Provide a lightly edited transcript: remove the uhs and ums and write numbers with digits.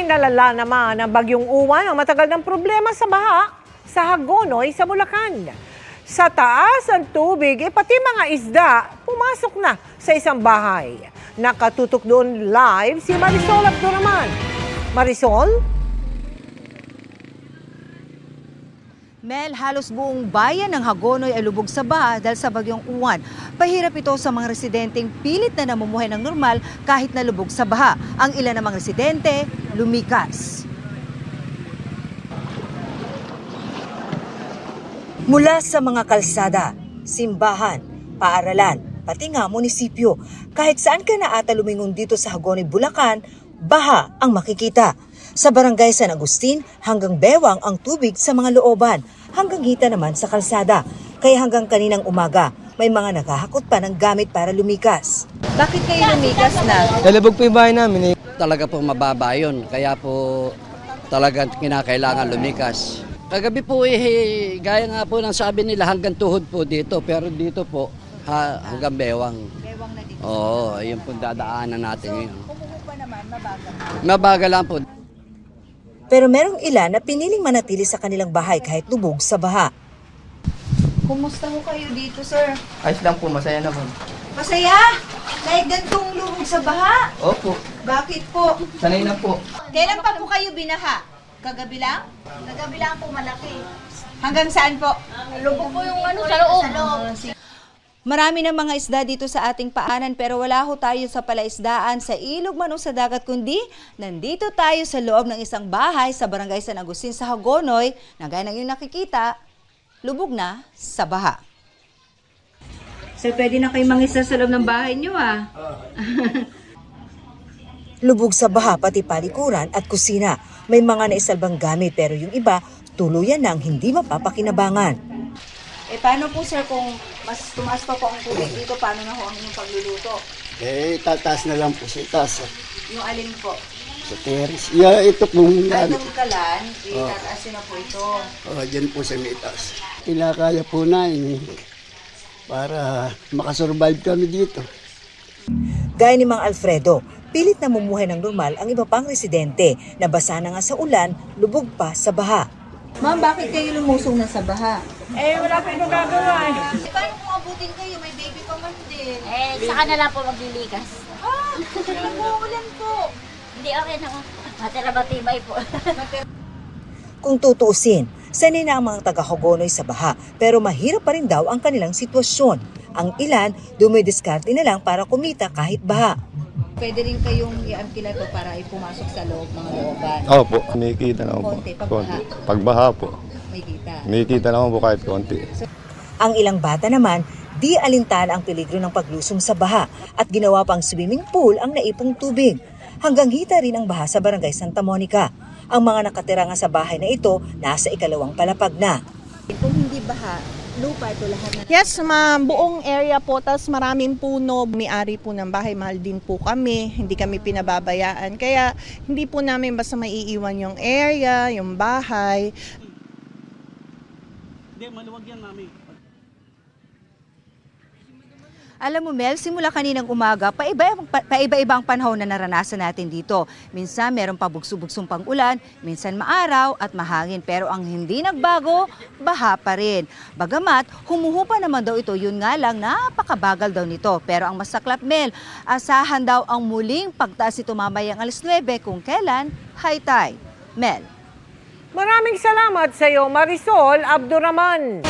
Pinalala naman ng Bagyong Uwan ang matagal ng problema sa baha sa Hagonoy sa Bulacan. Sa taas ang tubig, pati mga isda pumasok na sa isang bahay. Nakatutok doon live si Marisol Abduraman. Marisol? Mel, halos buong bayan ng Hagonoy ay lubog sa baha dahil sa Bagyong Uwan. Pahirap ito sa mga residenteng pilit na namumuhay ng normal kahit na lubog sa baha. Ang ilan namang residente, lumikas. Mula sa mga kalsada, simbahan, paaralan, pati nga munisipyo, kahit saan ka na ata lumingon dito sa Hagonoy, Bulacan, baha ang makikita. Sa barangay San Agustin, hanggang bewang ang tubig sa mga looban, hanggang hita naman sa kalsada. Kaya hanggang kaninang umaga, may mga naghahakot pa ng gamit para lumikas. Bakit kayo lumikas na? Lalabog po yung bahay namin. Talaga po mababa yun, kaya po talagang kinakailangan lumikas. Kagabi po gaya nga po ng sabi nila hanggang tuhod po dito, pero dito po hanggang bewang. Bewang na dito. Oo, yun po dadaanan natin ngayon. Kumukupa naman, mabagal. Mabagal lang po. Pero merong ilan na piniling manatili sa kanilang bahay kahit lubog sa baha. Kumusta ho kayo dito, sir? Ayos lang po, masaya naman. Masaya? Kahit gantong lubog sa baha? Opo, Bakit po? sanay na po. Kailan pa po kayo binaha? Kagabi lang? Kagabi lang po malaki. Hanggang saan po? Lubog po yung sa loob. Marami ng mga isda dito sa ating paanan pero wala ho tayo sa palaisdaan sa ilog man o sa dagat kundi nandito tayo sa loob ng isang bahay sa barangay San Agustin sa Hagonoy na gaya ng iyong nakikita, lubog na sa baha. So pwede na kayo mangisda sa loob ng bahay niyo Lubog sa baha pati palikuran at kusina. May mga naisalbang gamit pero yung iba tuluyan nang hindi mapapakinabangan. Paano po sir kung mas tumaas pa po ang tubig dito, paano na ho ang inyong pagluluto? Tataas na lang po sa itaas. Yung alin po? Sa terrace. Ito pong Itong kalan, itataasin na po ito. dyan po sa may itaas. Kinakaya po namin para makasurvive kami dito. Gaya ni Mang Alfredo, pilit na mumuhay ng normal ang iba pang residente na basa na nga sa ulan, lubog pa sa baha. Ma'am, bakit kayo lumusong na sa baha? Wala pa itong gagawa Paano kung abutin kayo? May baby pa man din. Saka na lang po maglilikas. Nag-uulan po. Hindi, okay naman. Matira matibay po. Kung tutuusin, sanay na ang mga taga-Hagonoy sa baha pero mahirap pa rin daw ang kanilang sitwasyon. Ang ilan, dumidiskarte na lang para kumita kahit baha. Pwede rin kayong i-amkila po para pumasok sa loob mga looban. Opo, kumikita naman po. Konti, pagbaha. Pagbaha po. May kita. Kumikita naman po kahit konti. Ang ilang bata naman, di alintana ang peligro ng paglusong sa baha at ginawa pang swimming pool ang naipong tubig. Hanggang hita rin ang baha sa barangay Santa Monica. Ang mga nakatira nga sa bahay na ito, nasa ikalawang palapag na. Kung hindi baha, lupa ito lahat na. Yes, buong area po, tas maraming puno. May-ari po ng bahay, mahal din po kami, hindi kami pinababayaan. Kaya hindi po namin basta maiiwan yung area, yung bahay. Hindi, maluwag yan, mami. Alam mo Mel, simula kaninang umaga, paiba-iba ang panahon na naranasan natin dito. Minsan merong pabugso-bugsong pang-ulan, minsan maaraw at mahangin. Pero ang hindi nagbago, baha pa rin. Bagamat, humuhupa naman daw ito, yun nga lang, napakabagal daw nito. Pero ang masaklap Mel, asahan daw ang muling pagtaas ito mamayang alas 9 kung kailan, high tide. Mel. Maraming salamat sa iyo, Marisol Abduraman.